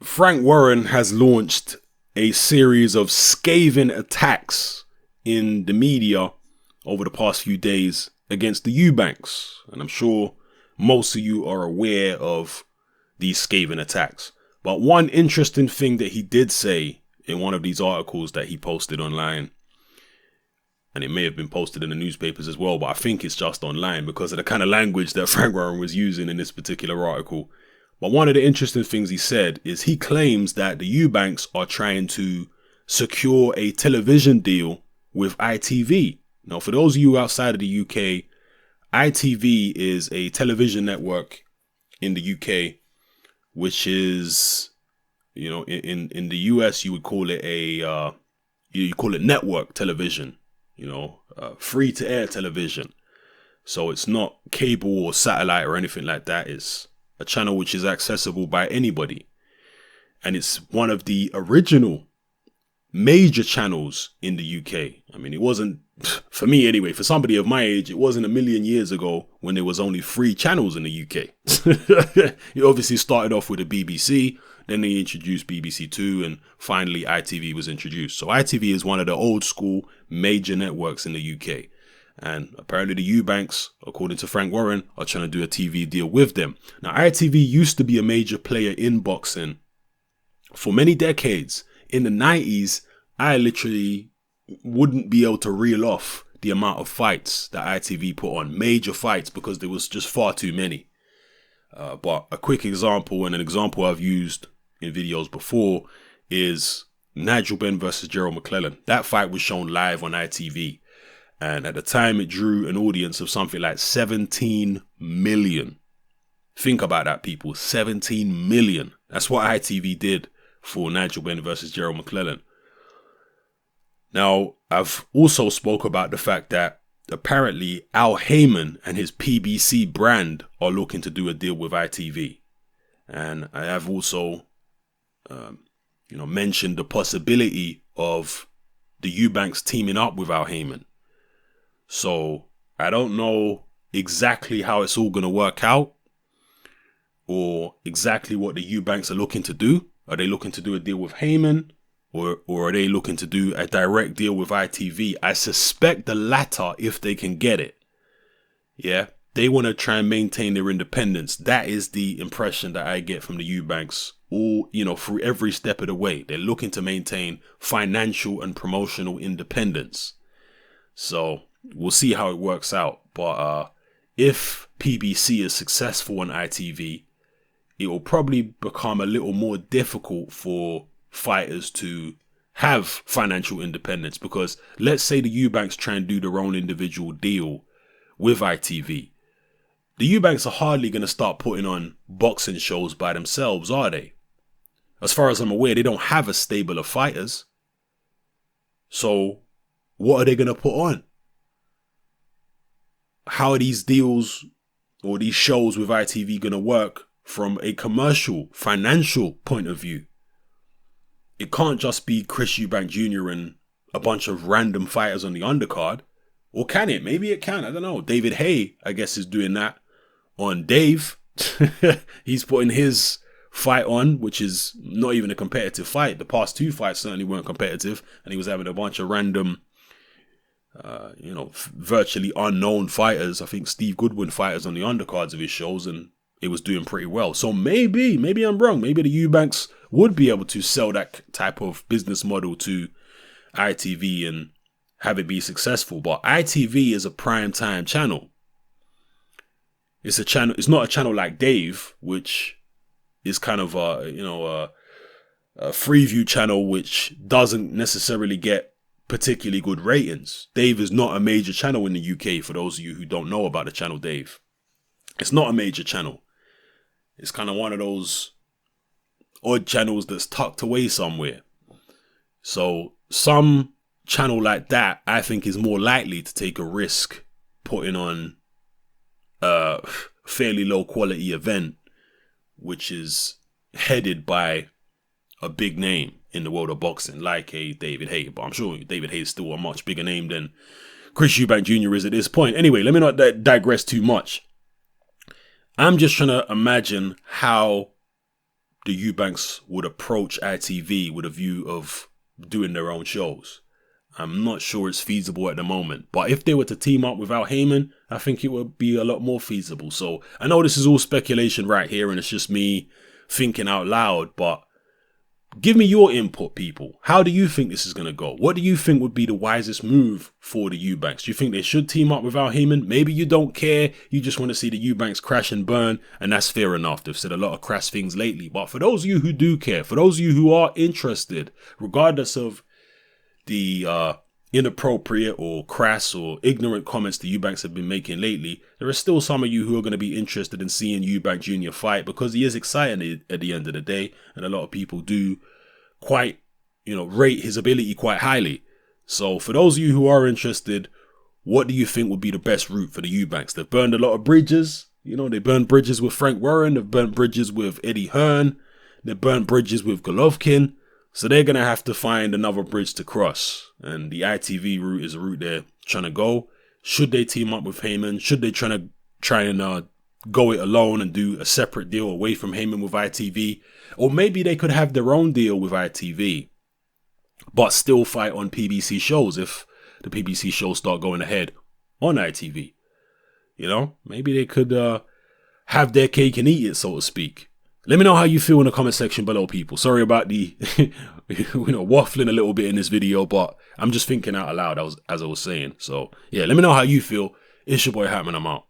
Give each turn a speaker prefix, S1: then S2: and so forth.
S1: Frank Warren has launched a series of scathing attacks in the media over the past few days against the Eubanks. And I'm sure most of you are aware of these scathing attacks. But one interesting thing that he did say in one of these articles that he posted online, and it may have been posted in the newspapers as well, but I think it's just online because of the kind of language that Frank Warren was using in this particular article. But one of the interesting things he said is he claims that the Eubanks are trying to secure a television deal with ITV. Now, for those of you outside of the UK, ITV is a television network in the UK, which is, you know, in the US, you would call it you call it network television, free to air television. So it's not cable or satellite or anything like that. It's a channel which is accessible by anybody. And it's one of the original major channels in the UK. I mean, it wasn't, for me anyway, for somebody of my age, it wasn't a million years ago when there was only 3 channels in the UK. It obviously started off with the BBC, then they introduced BBC Two, and finally ITV was introduced. So ITV is one of the old school major networks in the UK. And apparently the Eubanks, according to Frank Warren, are trying to do a TV deal with them. Now, ITV used to be a major player in boxing for many decades. In the 90s, I literally wouldn't be able to reel off the amount of fights that ITV put on, major fights, because there was just far too many. But a quick example, and an example I've used in videos before, is Nigel Benn versus Gerald McClellan. That fight was shown live on ITV. And at the time, it drew an audience of something like 17 million. Think about that, people. 17 million. That's what ITV did for Nigel Benn versus Gerald McClellan. Now, I've also spoke about the fact that apparently Al Heyman and his PBC brand are looking to do a deal with ITV. And I have also, mentioned the possibility of the Eubanks teaming up with Al Heyman. So I don't know exactly how it's all going to work out or exactly what the Eubanks are looking to do. Are they looking to do a deal with Heyman or are they looking to do a direct deal with ITV? I suspect the latter if they can get it. Yeah, they want to try and maintain their independence. That is the impression that I get from the Eubanks all, through every step of the way. They're looking to maintain financial and promotional independence. So we'll see how it works out. But if PBC is successful on ITV, it will probably become a little more difficult for fighters to have financial independence, because let's say the Eubanks try and do their own individual deal with ITV. The Eubanks are hardly going to start putting on boxing shows by themselves, are they? As far as I'm aware, they don't have a stable of fighters. So what are they going to put on? How are these deals or these shows with ITV going to work from a commercial, financial point of view? It can't just be Chris Eubank Jr. and a bunch of random fighters on the undercard. Or can it? Maybe it can. I don't know. David Haye, I guess, is doing that on Dave. He's putting his fight on, which is not even a competitive fight. The past 2 fights certainly weren't competitive. And he was having a bunch of random, virtually unknown fighters. I think Steve Goodwin fighters on the undercards of his shows. And it was doing pretty well. So maybe I'm wrong. Maybe the Eubanks would be able to sell that type of business model to ITV and have it be successful. But ITV is a prime time channel. It's a channel. It's not a channel like Dave, which is kind of a Freeview channel, which doesn't necessarily get particularly good ratings. Dave is not a major channel in the UK. For those of you who don't know about the channel Dave, it's not a major channel. It's kind of one of those odd channels that's tucked away somewhere. So some channel like that, I think, is more likely to take a risk putting on a fairly low quality event, which is headed by a big name in the world of boxing, like a David Haye. But I'm sure David Haye is still a much bigger name than Chris Eubank Jr. is at this point. Anyway, let me not digress too much. I'm just trying to imagine how the Eubanks would approach ITV with a view of doing their own shows. I'm not sure it's feasible at the moment. But if they were to team up with Al Heyman, I think it would be a lot more feasible. So I know this is all speculation right here and it's just me thinking out loud. But give me your input, people. How do you think this is going to go? What do you think would be the wisest move for the Eubanks? Do you think they should team up with Al Heyman? Maybe you don't care. You just want to see the Eubanks crash and burn. And that's fair enough. They've said a lot of crass things lately. But for those of you who do care, for those of you who are interested, regardless of the inappropriate or crass or ignorant comments the Eubanks have been making lately, there are still some of you who are going to be interested in seeing Eubank Jr. fight because he is exciting at the end of the day, and a lot of people do quite, rate his ability quite highly. So for those of you who are interested, what do you think would be the best route for the Eubanks? They've burned a lot of bridges. They burned bridges with Frank Warren. They've burnt bridges with Eddie Hearn. They've burnt bridges with Golovkin. So they're going to have to find another bridge to cross. And the ITV route is a route they're trying to go. Should they team up with Heyman? Should they try and go it alone and do a separate deal away from Heyman with ITV? Or maybe they could have their own deal with ITV, but still fight on PBC shows if the PBC shows start going ahead on ITV. Maybe they could have their cake and eat it, so to speak. Let me know how you feel in the comment section below, people. Sorry about the waffling a little bit in this video, but I'm just thinking out loud as I was saying. So yeah, let me know how you feel. It's your boy Hatman. I'm out.